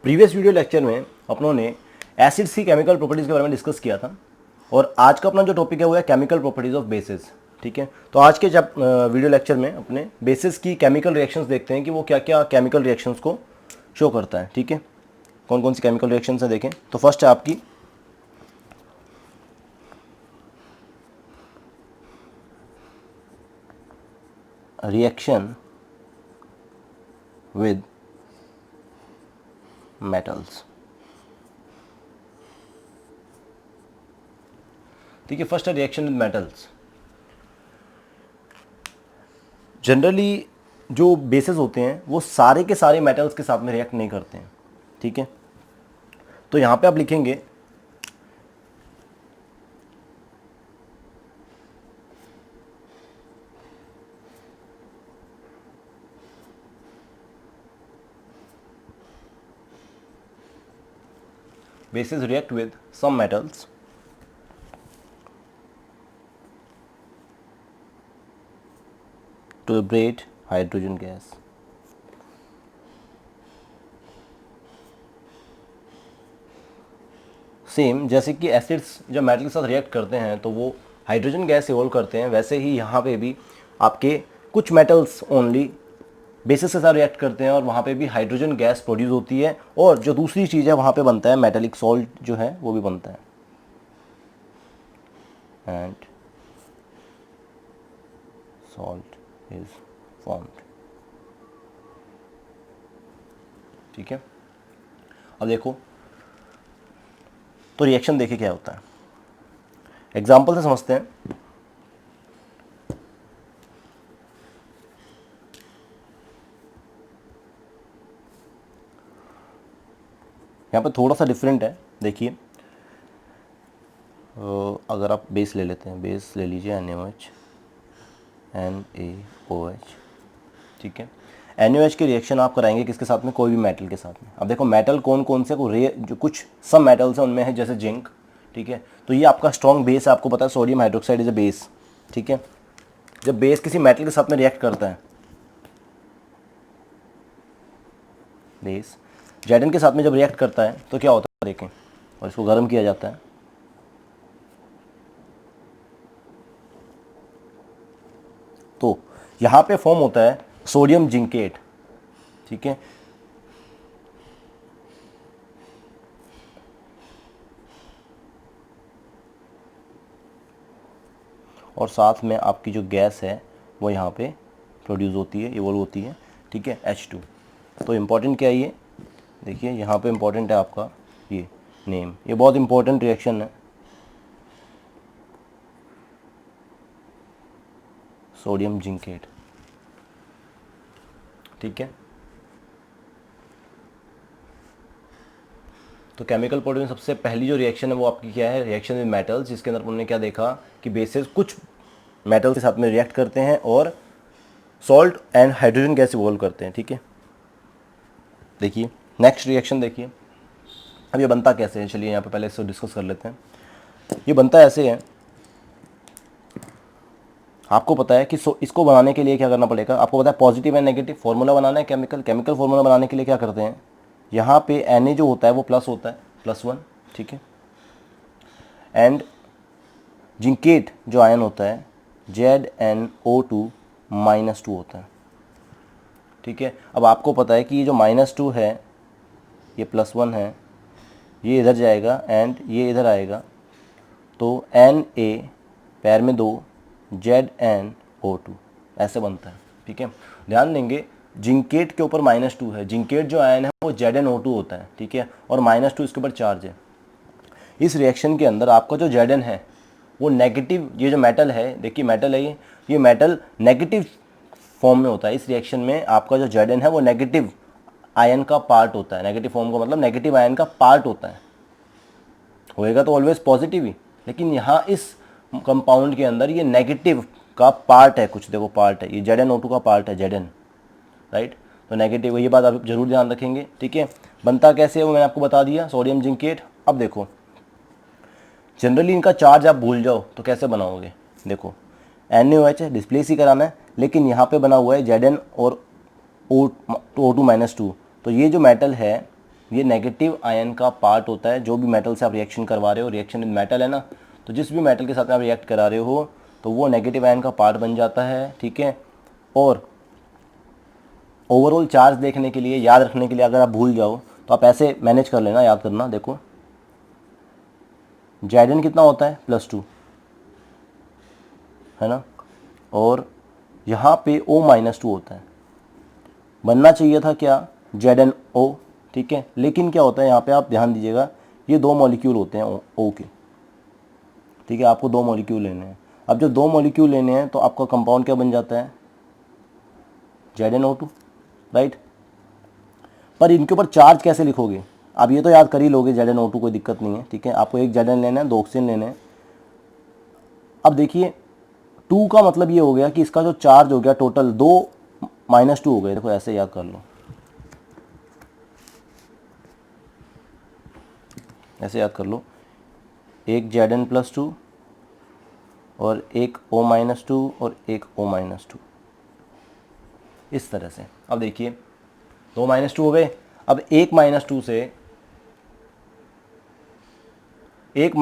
Previous video lecture में अपनों ने एसिड्स की केमिकल प्रॉपर्टीज़ के बारे में डिस्कस किया था और आज का अपना जो टॉपिक है वो है केमिकल प्रॉपर्टीज़ ऑफ बेसिस। ठीक है, तो आज के जब वीडियो लेक्चर में अपने बेसिस की केमिकल रिएक्शंस देखते हैं कि वो क्या क्या केमिकल रिएक्शंस को शो करता है। ठीक है, कौन कौन सी केमिकल रिएक्शंस है देखें। तो फर्स्ट है आपकी रिएक्शन विद मेटल्स। ठीक है, फर्स्ट है रिएक्शन विद मेटल्स। जनरली जो बेसेस होते हैं वो सारे के सारे मेटल्स के साथ में रिएक्ट नहीं करते हैं। ठीक है, तो यहां पे आप लिखेंगे bases react with some metals to liberate hydrogen gas. Same जैसे कि एसिड्स जब मेटल के साथ रिएक्ट करते हैं तो वो हाइड्रोजन गैस इवॉल्व करते हैं, वैसे ही यहाँ पे भी आपके कुछ मेटल्स ओनली बेसिस के साथ रिएक्ट करते हैं और वहाँ पे भी हाइड्रोजन गैस प्रोड्यूस होती है और जो दूसरी चीज़ है वहाँ पे बनता है मेटालिक सॉल्ट जो है वो भी बनता है एंड सॉल्ट इज फॉर्म्ड। ठीक है, अब देखो तो रिएक्शन देखिए क्या होता है, एग्जाम्पल से समझते हैं। यहाँ पे थोड़ा सा डिफरेंट है, देखिए अगर आप बेस ले लेते हैं, बेस ले लीजिए NaOH, NaOH। ठीक है, NaOH की रिएक्शन आप कराएंगे किसके साथ में, कोई भी मेटल के साथ में। अब देखो मेटल कौन कौन से, जो कुछ सब मेटल्स हैं उनमें है जैसे जिंक। ठीक है, तो ये आपका स्ट्रॉन्ग बेस है, आपको पता है sodium hydroxide is a base. ठीक है, जब बेस किसी मेटल के साथ में रिएक्ट करता है, बेस Zn के साथ में जब रिएक्ट करता है तो क्या होता है देखें, और इसको गर्म किया जाता है तो यहाँ पे फॉर्म होता है सोडियम जिंकेट। ठीक है, और साथ में आपकी जो गैस है वो यहाँ पे प्रोड्यूस होती है, इवॉल्व होती है। ठीक है, H2। तो इम्पॉर्टेंट क्या है ये, देखिए यहाँ पे इम्पॉर्टेंट है आपका ये नेम, ये बहुत इम्पॉर्टेंट रिएक्शन है, सोडियम जिंकेट। ठीक है, तो केमिकल प्रॉपर्टी में सबसे पहली जो रिएक्शन है वो आपकी क्या है, रिएक्शन विद मेटल्स, जिसके अंदर उन्होंने क्या देखा कि बेसेस कुछ मेटल के साथ में रिएक्ट करते हैं और salt and hydrogen gas evolve करते हैं। ठीक है, देखिए नेक्स्ट रिएक्शन देखिए। अब ये बनता कैसे है, चलिए यहाँ पे पहले इसको डिस्कस कर लेते हैं। ये बनता ऐसे है, आपको पता है कि इसको बनाने के लिए क्या करना पड़ेगा, आपको पता है पॉजिटिव एंड नेगेटिव फार्मूला बनाना है। केमिकल फार्मूला बनाने के लिए क्या करते हैं, यहाँ पे Na जो होता है वो प्लस होता है, +1। ठीक है, एंड जिंकेट जो आयन होता है ZnO2 -2 होता है। ठीक है, अब आपको पता है कि ये जो -2 है ये +1 है, ये इधर जाएगा एंड ये इधर आएगा, तो Na पैर में 2 ZnO2 ऐसे बनता है। ठीक है, ध्यान देंगे जिंकेट के ऊपर -2 है, जिंकेट जो आयन है वो ZnO2 होता है। ठीक है, और -2 इसके ऊपर चार्ज है। इस रिएक्शन के अंदर आपका जो Zn है वो नेगेटिव, ये जो मेटल है देखिए मेटल है ये मेटल नेगेटिव फॉर्म में होता है। इस रिएक्शन में आपका जो Zn है वो नेगेटिव आयन का पार्ट होता है। नेगेटिव फॉर्म का मतलब नेगेटिव आयन का पार्ट होता है, होएगा तो ऑलवेज पॉजिटिव ही, लेकिन यहाँ इस कंपाउंड के अंदर ये नेगेटिव का पार्ट है, कुछ देखो पार्ट है, ये ZnO2 का पार्ट है Zn, राइट। तो नेगेटिव, ये बात आप जरूर ध्यान रखेंगे। ठीक है, बनता कैसे है वो मैंने आपको बता दिया, सोडियम जिंकेट। अब देखो जनरली इनका चार्ज आप भूल जाओ तो कैसे बनाओगे, देखो NaOH है, डिस्प्लेस ही कराना है, लेकिन यहाँ पे बना हुआ है Zn और O2 -2, तो ये जो मेटल है ये नेगेटिव आयन का पार्ट होता है। जो भी मेटल से आप रिएक्शन करवा रहे हो, रिएक्शन विद मेटल है ना, तो जिस भी मेटल के साथ आप रिएक्ट करा रहे हो तो वो नेगेटिव आयन का पार्ट बन जाता है, ठीक है। और ओवरऑल चार्ज देखने के लिए, याद रखने के लिए, अगर आप भूल जाओ तो आप ऐसे मैनेज कर लेना, याद करना। देखो Zn कितना होता है, +2 है ना, और यहाँ पे O-2 होता है। बनना चाहिए था क्या, ZnO, ठीक है। लेकिन क्या होता है यहाँ पे, आप ध्यान दीजिएगा, ये 2 मॉलिक्यूल होते हैं O के, ठीक है। आपको 2 मॉलिक्यूल लेने हैं। अब जब 2 मॉलिक्यूल लेने हैं तो आपका कंपाउंड क्या बन जाता है, ZnO2, राइट। पर इनके ऊपर चार्ज कैसे लिखोगे, आप ये तो याद कर ही लोगे, ZnO2, कोई दिक्कत नहीं है, ठीक है। आपको एक Zn लेना है, 2 ऑक्सीजन लेने हैं। अब देखिए 2 का मतलब ये हो गया कि इसका जो चार्ज हो गया टोटल 2 -2 हो गए। देखो ऐसे याद कर लो, ऐसे याद कर लो, एक Zn+2 और एक O-2 और एक O-2, इस तरह से। अब देखिए 2 -2 हो गए। अब एक -2 से एक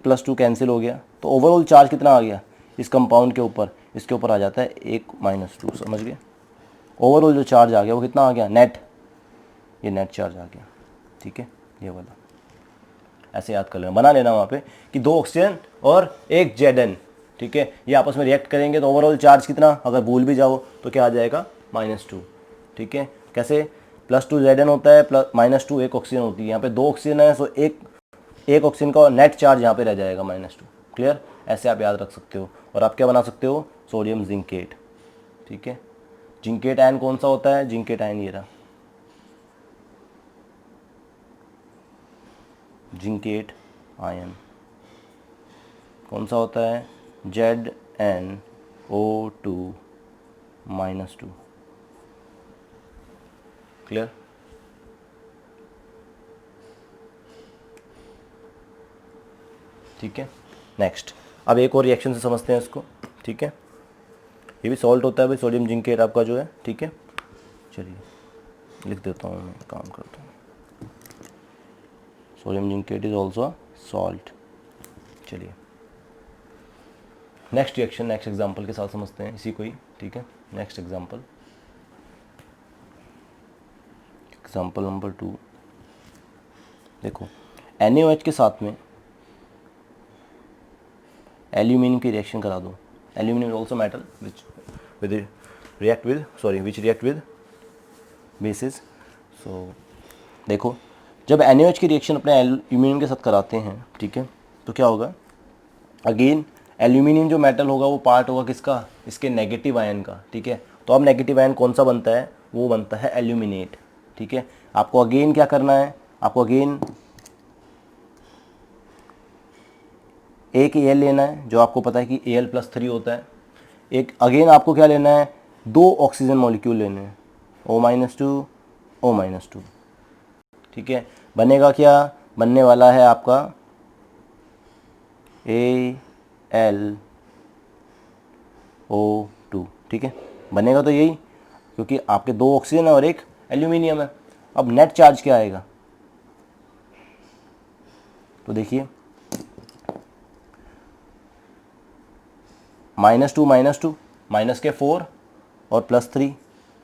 +2 कैंसिल हो गया, तो ओवरऑल चार्ज कितना आ गया इस कंपाउंड के ऊपर, इसके ऊपर आ जाता है 1 -2, समझ गए। ओवरऑल जो चार्ज आ गया वो कितना आ गया, नेट, ये नेट चार्ज आ गया, ठीक है। ये वाला ऐसे याद कर लेना, बना लेना वहाँ पे कि 2 ऑक्सीजन और एक Zn, ठीक है, ये आपस में रिएक्ट करेंगे तो ओवरऑल चार्ज कितना, अगर भूल भी जाओ तो क्या आ जाएगा, -2, ठीक है। कैसे, +2 Zn होता है, -2 एक ऑक्सीजन होती है। यहाँ पे 2 ऑक्सीजन है, सो एक ऑक्सीजन का नेट चार्ज यहाँ पे रह जाएगा -2, क्लियर। ऐसे आप याद रख सकते हो। और आप क्या बना सकते हो, सोडियम जिंकेट, ठीक है। जिंकेट आयन कौन सा होता है, जिंकेट आयन ये रहा, जिंकेट आयन कौन सा होता है, ZnO2-2, क्लियर। ठीक है, नेक्स्ट अब एक और रिएक्शन से समझते हैं इसको, ठीक है। ये भी सॉल्ट होता है भाई, सोडियम जिंकेट आपका जो है, ठीक है। चलिए लिख देता हूँ, मैं काम करता हूँ, sodium zincate is also salt. चलिए नेक्स्ट रिएक्शन नेक्स्ट एग्जांपल के साथ समझते हैं इसी को ही, ठीक है। Next example number 2। देखो NaOH के साथ में एल्यूमिनियम की रिएक्शन करा दो। Aluminium is also metal which react with bases. So देखो जब NaOH की रिएक्शन अपने एल्यूमिनियम के साथ कराते हैं, ठीक है, तो क्या होगा, अगेन एल्यूमिनियम जो मेटल होगा वो पार्ट होगा किसका, इसके नेगेटिव आयन का, ठीक है। तो अब नेगेटिव आयन कौन सा बनता है, वो बनता है एल्यूमिनेट, ठीक है। आपको अगेन क्या करना है, आपको अगेन एक Al लेना है, जो आपको पता है कि Al+3 होता है। एक अगेन आपको क्या लेना है, 2 ऑक्सीजन मॉलिक्यूल लेने हैं, O-2 O-2, ठीक है। बनेगा क्या, बनने वाला है आपका AlO2, ठीक है। बनेगा तो यही, क्योंकि आपके 2 ऑक्सीजन है और एक एल्यूमिनियम है। अब नेट चार्ज क्या आएगा, तो देखिए -2 माइनस के 4 और +3,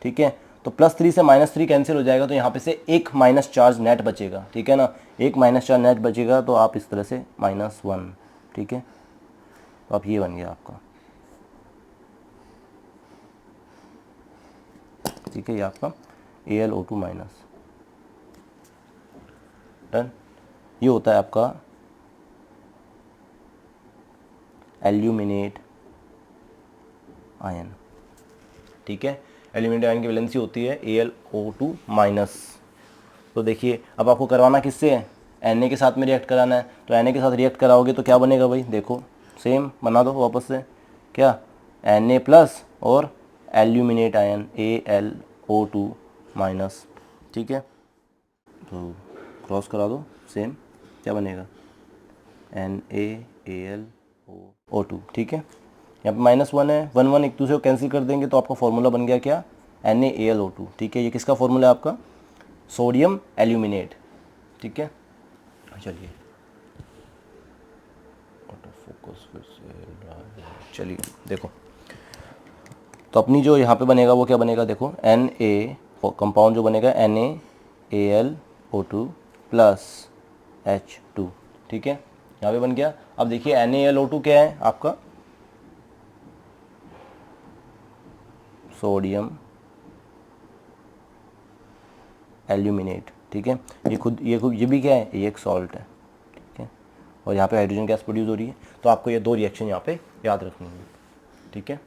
ठीक है। तो +3 से -3 कैंसिल हो जाएगा, तो यहाँ पे से एक माइनस चार्ज नेट बचेगा, ठीक है ना। एक माइनस चार्ज नेट बचेगा तो आप इस तरह से -1, ठीक है। तो अब ये बन गया आपका, ठीक है, ये आपका AlO2-, डन। ये होता है आपका एल्यूमिनेट आयन, ठीक है। एल्यूमिनेट आयन की वैलेंसी होती है AlO2-। तो देखिए अब आपको करवाना किससे है, Na के साथ में रिएक्ट कराना है। तो Na के साथ रिएक्ट कराओगे तो क्या बनेगा भाई, देखो सेम बना दो वापस से, क्या Na+ और एल्यूमिनेट आयन AlO2-, ठीक है। तो क्रॉस करा दो, सेम क्या बनेगा, NaAlO2, ठीक है। यहाँ पे -1 है, 1 1 एक दूसरे को कैंसिल कर देंगे तो आपका फॉर्मूला बन गया क्या, NaAlO2, ठीक है। ये किसका फॉर्मूला है आपका, सोडियम एल्यूमिनेट, ठीक है। चलिए फोकस फिर से, चलिए देखो, तो अपनी जो यहाँ पे बनेगा वो क्या बनेगा, देखो Na कंपाउंड जो बनेगा NaAlO2 प्लस H2, ठीक है, यहाँ पे बन गया। अब देखिए NaLO2 क्या है आपका, सोडियम एल्यूमिनेट, ठीक है। ये भी क्या है, ये एक सॉल्ट है, ठीक है। और यहाँ पे हाइड्रोजन गैस प्रोड्यूस हो रही है, तो आपको ये दो रिएक्शन यहाँ पे याद रखनी है, ठीक है।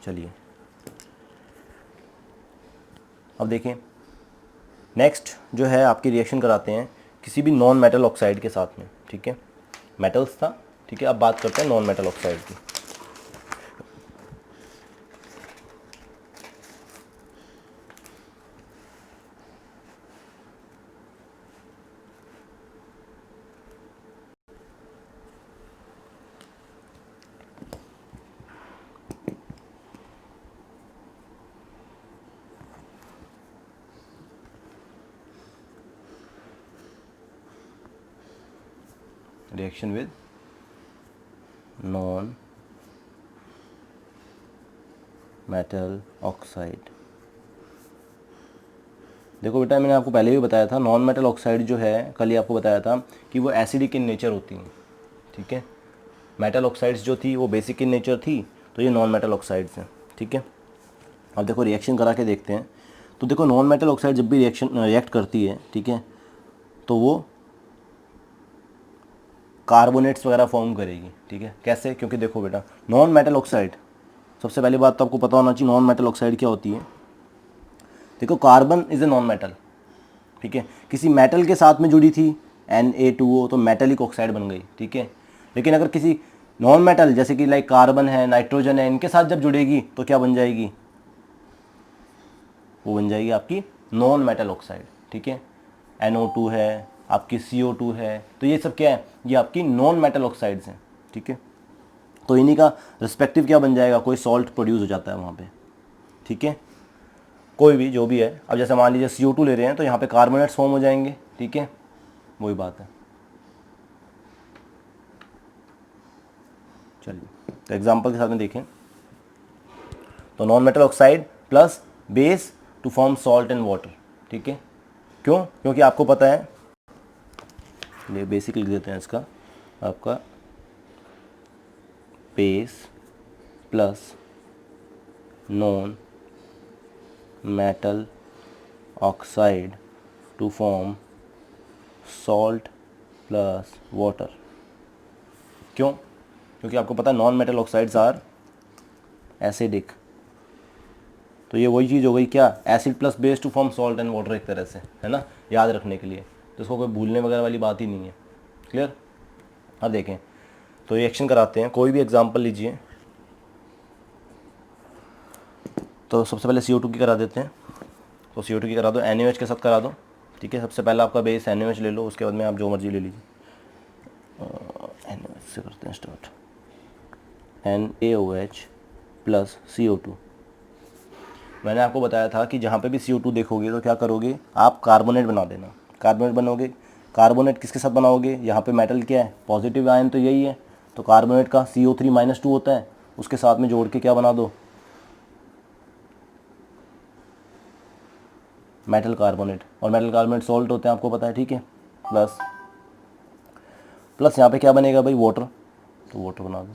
चलिए अब देखें, नेक्स्ट जो है आपकी रिएक्शन कराते हैं किसी भी नॉन मेटल ऑक्साइड के साथ में, ठीक है। मेटल्स था, ठीक है। अब बात करते हैं नॉन मेटल ऑक्साइड की। Reaction with non metal oxide. देखो बेटा, मैंने आपको पहले भी बताया था नॉन मेटल ऑक्साइड जो है, कल ही आपको बताया था कि वो एसिडिक इन नेचर होती हैं, ठीक है। मेटल ऑक्साइड्स जो थी वो बेसिक इन नेचर थी, तो ये नॉन मेटल ऑक्साइड्स हैं, ठीक है। अब देखो रिएक्शन करा के देखते हैं। तो देखो नॉन मेटल ऑक्साइड जब भी रिएक्ट करती है, ठीक है, तो वो कार्बोनेट्स वगैरह फॉर्म करेगी, ठीक है। कैसे, क्योंकि देखो बेटा, नॉन मेटल ऑक्साइड, सबसे पहली बात तो आपको पता होना चाहिए नॉन मेटल ऑक्साइड क्या होती है। देखो carbon is a non metal, ठीक है। किसी मेटल के साथ में जुड़ी थी Na2O, तो मेटलिक ऑक्साइड बन गई, ठीक है। लेकिन अगर किसी नॉन मेटल जैसे कि लाइक कार्बन है, नाइट्रोजन है, इनके साथ जब जुड़ेगी तो क्या बन जाएगी, वो बन जाएगी आपकी नॉन मेटल ऑक्साइड, ठीक है। NO2 है, आपकी CO2 है, तो ये सब क्या है, ये आपकी नॉन मेटल ऑक्साइड्स हैं, ठीक है। तो इन्हीं का रिस्पेक्टिव क्या बन जाएगा, कोई सॉल्ट प्रोड्यूस हो जाता है वहाँ पे, ठीक है। कोई भी जो भी है, अब जैसे मान लीजिए CO2 ले रहे हैं तो यहाँ पे कार्बोनेट्स फॉर्म हो जाएंगे, ठीक है, वही बात है। चलिए तो एग्जांपल के साथ में देखें, तो non metal oxide plus base to form salt and water, ठीक है। क्यों, क्योंकि आपको पता है, ये बेसिक लिख देते हैं इसका, आपका base plus non metal oxide to form salt plus water. क्यों, क्योंकि आपको पता है non metal oxides are acidic, तो ये वही चीज़ हो गई क्या, acid plus base to form salt and water, एक तरह से, है ना, याद रखने के लिए, तो इसको कोई भूलने वगैरह वाली बात ही नहीं है। क्लियर। अब देखें, तो रिएक्शन कराते हैं, कोई भी एग्जांपल लीजिए। तो सबसे पहले CO2 की करा देते हैं, तो CO2 की करा दो, NaOH के साथ करा दो, ठीक है। सबसे पहले आपका बेस NaOH ले लो, उसके बाद में आप जो मर्जी ले लीजिए। NaOH से करते हैं स्टार्ट, NaOH प्लस CO2। मैंने आपको बताया था कि जहाँ पे भी CO2 देखोगे तो क्या करोगे, आप कार्बोनेट बना देना, कार्बोनेट बनोगे। कार्बोनेट किसके साथ बनाओगे, यहाँ पे मेटल क्या है, पॉजिटिव आयन तो यही है, तो कार्बोनेट का CO3-2 होता है, उसके साथ में जोड़ के क्या बना दो, मेटल कार्बोनेट, और मेटल कार्बोनेट सॉल्ट होते हैं आपको पता है, ठीक है। प्लस प्लस यहाँ पे क्या बनेगा भाई, वाटर, तो वाटर बना दो।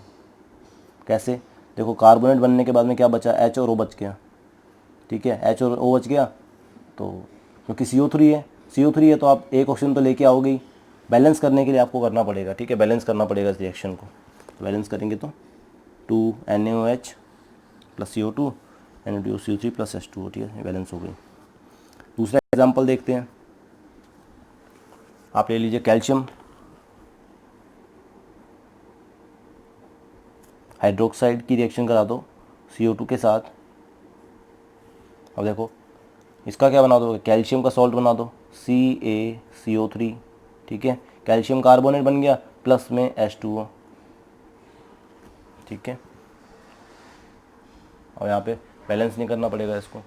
कैसे, देखो कार्बोनेट बनने के बाद में क्या बचा, H और O बच गया, ठीक है। H और O बच गया, तो क्योंकि CO3 है, CO3 है तो आप एक ऑप्शन तो लेके आओगे ही, बैलेंस करने के लिए आपको करना पड़ेगा, ठीक है, बैलेंस करना पड़ेगा इस रिएक्शन को। तो बैलेंस करेंगे तो 2 NaOH plus CO2 NaCO3 plus H2O, ठीक है, बैलेंस हो गई। दूसरा एग्जाम्पल देखते हैं, आप ले लीजिए कैल्शियम हाइड्रोक्साइड की रिएक्शन करा दो CO2 के साथ। अब देखो इसका क्या बना दो, कैल्शियम का सॉल्ट बना दो CaCO3, ठीक है। कैल्शियम कार्बोनेट बन गया, प्लस में H2O, ठीक है। और यहाँ पे बैलेंस नहीं करना पड़ेगा इसको,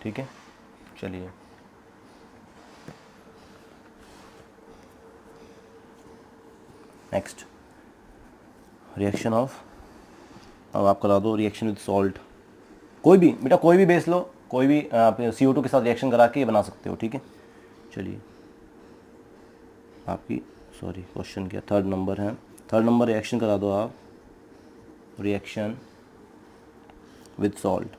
ठीक है। चलिए नेक्स्ट रिएक्शन ऑफ, अब आप करा दो रिएक्शन विद सॉल्ट। कोई भी बेटा, कोई भी बेस लो, कोई भी आप CO2 के साथ रिएक्शन करा के ये बना सकते हो, ठीक है। चलिए आपकी सॉरी क्वेश्चन क्या, थर्ड नंबर है, थर्ड नंबर रिएक्शन करा दो आप, रिएक्शन विद सॉल्ट।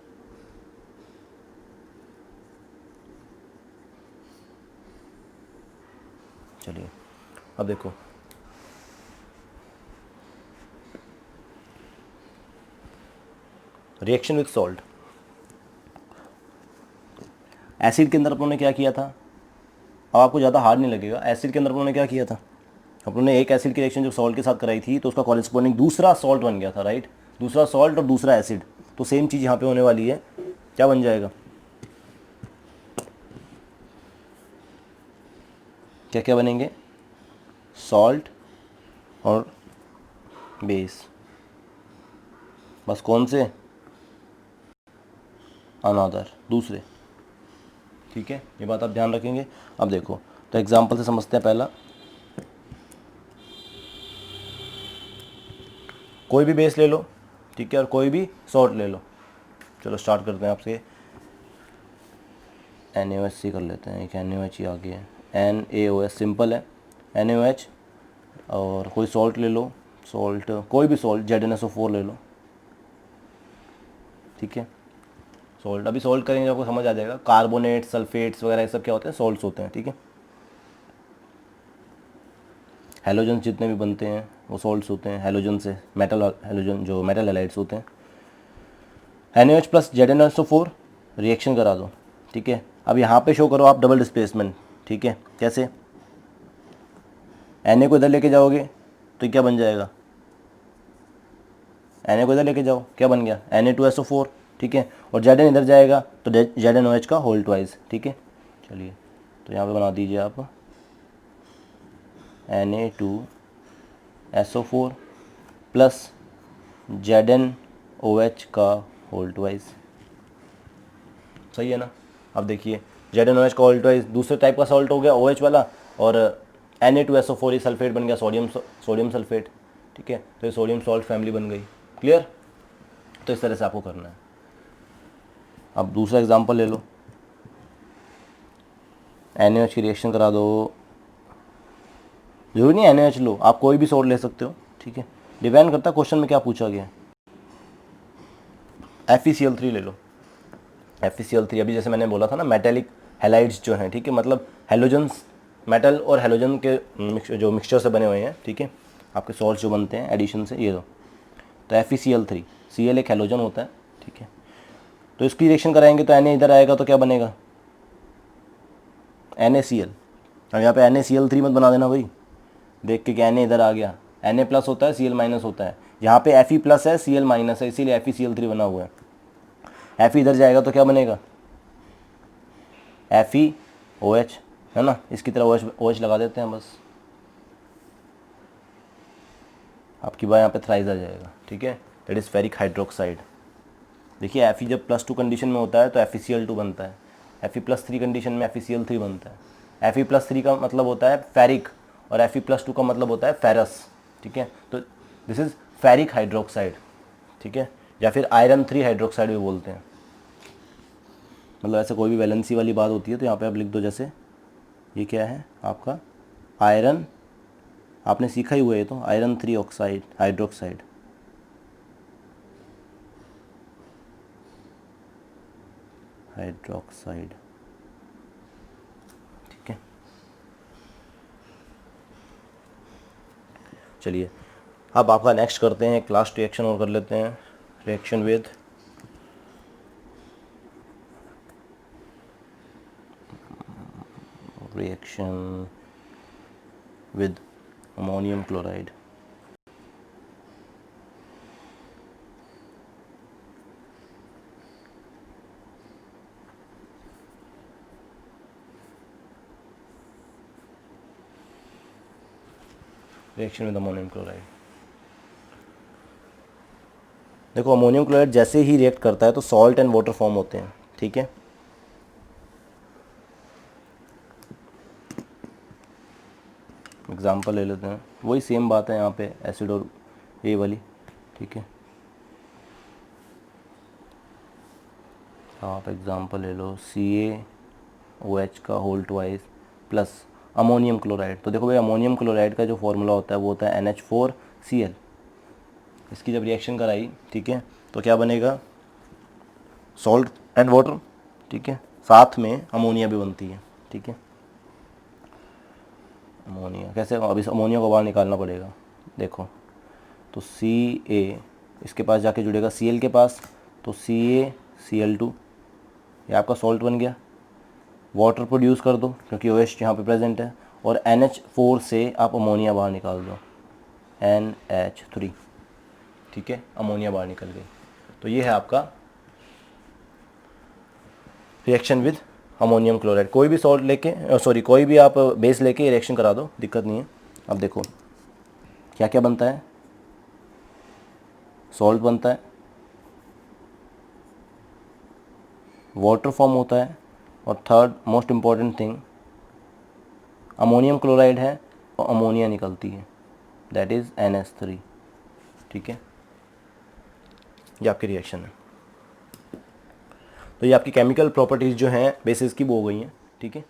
चलिए अब देखो, रिएक्शन विद सॉल्ट, एसिड के अंदर अपन ने क्या किया था, अब आपको ज़्यादा हार्ड नहीं लगेगा। एसिड के अंदर अपन ने क्या किया था, अपन ने एक एसिड की रिएक्शन जब सॉल्ट के साथ कराई थी तो उसका कॉरेस्पॉन्डिंग दूसरा सॉल्ट बन गया था, राइट, दूसरा सॉल्ट और दूसरा एसिड। तो सेम चीज़ यहाँ पे होने वाली है, क्या बन जाएगा, क्या क्या बनेंगे, सॉल्ट और बेस, बस कौन से, अनदर, दूसरे, ठीक है, ये बात आप ध्यान रखेंगे। अब देखो तो एग्जांपल से समझते हैं। पहला, कोई भी बेस ले लो, ठीक है, और कोई भी सॉल्ट ले लो। चलो स्टार्ट करते हैं आपसे, NaOH कर लेते हैं, एक NaOH ही आ गया है, NaOH सिंपल है, NaOH, और कोई सॉल्ट ले लो, सॉल्ट कोई भी सॉल्ट, ZnSO4 ले लो, ठीक है, सॉल्ट। अभी सॉल्ट करेंगे आपको समझ आ जाएगा, कार्बोनेट, सल्फेट्स वगैरह ये सब क्या होते हैं, सॉल्ट्स होते हैं, ठीक है। हेलोजन जितने भी बनते हैं वो सॉल्ट्स होते हैं, हेलोजन से, मेटल हेलोजन जो मेटल हैलाइड्स होते हैं। NaOH प्लस ZnSO4 रिएक्शन करा दो, ठीक है। अब यहाँ पे शो करो आप डबल डिस्प्लेसमेंट, ठीक है, कैसे, Na को इधर लेके जाओगे तो क्या बन जाएगा, Na को इधर लेके जाओ, क्या बन गया, Na2SO4, ठीक है, और Zn इधर जाएगा तो ZnOH का होल ट्वाइस, ठीक है। चलिए तो यहाँ पे बना दीजिए आप Na2SO4 प्लस ZnOH का होल ट्वाइस, सही है ना। अब देखिए ZnOH का होल ट्वाइस दूसरे टाइप का सॉल्ट हो गया OH वाला, और Na2SO4 ये सल्फेट बन गया, सोडियम सल्फेट, ठीक है, तो ये सोडियम सॉल्ट फैमिली बन गई, क्लियर। तो इस तरह से आपको करना है। अब दूसरा एग्जांपल ले लो, NaOH की रिएक्शन करा दो, जरूरी नहीं NaOH लो, आप कोई भी सॉल्ट ले सकते हो, ठीक है, डिपेंड करता है क्वेश्चन में क्या पूछा गया है। FeCl3 ले लो, FeCl3 अभी जैसे मैंने बोला था ना, मेटेलिक हैलाइड्स जो हैं, ठीक है, मतलब हेलोजन्स, मेटल और हेलोजन के जो मिक्सचर से बने हुए हैं, ठीक है, आपके सॉल्ट्स जो बनते हैं एडिशन से, ये दो। तो FeCl3, Cl एक हेलोजन होता है, ठीक है, तो इसकी रिएक्शन कराएंगे तो Na इधर आएगा तो क्या बनेगा, NaCl। अब यहाँ पे NaCl3 मत बना देना भाई, देख के कि Na इधर आ गया, Na प्लस होता है, Cl माइनस होता है, यहाँ पे Fe प्लस है, Cl माइनस है, इसीलिए FeCl3 बना हुआ है। Fe इधर जाएगा तो क्या बनेगा, FeOH, है ना, इसकी तरह OH लगा देते हैं बस, आपकी बात यहाँ पे थ्राइस आ जाएगा, ठीक है, दैट इज़ फेरिक हाइड्रोक्साइड। देखिए Fe जब +2 कंडीशन में होता है तो FeCl2 बनता है, Fe+3 कंडीशन में FeCl3 बनता है। Fe+3 का मतलब होता है फेरिक और Fe+2 का मतलब होता है फेरस, ठीक है, तो दिस इज़ फेरिक हाइड्रोक्साइड, ठीक है, या फिर आयरन 3 हाइड्रोक्साइड भी बोलते हैं। मतलब ऐसे कोई भी वैलेंसी वाली बात होती है तो यहाँ पे आप लिख दो, जैसे ये क्या है आपका आयरन, आपने सीखा ही हुआ है, तो आयरन 3 ऑक्साइड हाइड्रोक्साइड, हाइड्रोक्साइड, ठीक है। चलिए अब आपका नेक्स्ट करते हैं, एक लास्ट रिएक्शन और कर लेते हैं, reaction with ammonium chloride. Reaction with ammonium chloride, देखो अमोनियम क्लोराइड जैसे ही रिएक्ट करता है तो सॉल्ट एंड वाटर फॉर्म होते हैं, ठीक है, एग्जांपल ले लेते हैं, वही सेम बात है यहाँ पे एसिड और ए वाली, ठीक है। आप एग्जांपल ले लो CaOH का whole twice plus ammonium chloride. तो देखो भाई अमोनियम क्लोराइड का जो फॉर्मूला होता है वो होता है NH4Cl। इसकी जब रिएक्शन कराई, ठीक है, तो क्या बनेगा, सॉल्ट एंड वाटर, ठीक है, साथ में अमोनिया भी बनती है, ठीक है। अमोनिया कैसे, अब इस अमोनिया को बाहर निकालना पड़ेगा। देखो तो Ca इसके पास जाके जुड़ेगा Cl के पास, तो CaCl2 ये आपका सॉल्ट बन गया। वाटर प्रोड्यूस कर दो क्योंकि OH यहाँ पे प्रेजेंट है, और NH4 से आप अमोनिया बाहर निकाल दो, NH3, ठीक है, अमोनिया बाहर निकल गई। तो ये है आपका रिएक्शन विद अमोनियम क्लोराइड। कोई भी सॉल्ट लेके कोई भी आप बेस लेके रिएक्शन करा दो, दिक्कत नहीं है। अब देखो क्या क्या बनता है, सॉल्ट बनता है, वाटर फॉर्म होता है, और third most important thing ammonium chloride है और अमोनिया निकलती है, दैट इज़ NH3, ठीक है। ये आपकी रिएक्शन है। तो ये आपकी केमिकल प्रॉपर्टीज़ जो हैं बेसिस की वो हो गई हैं, ठीक है।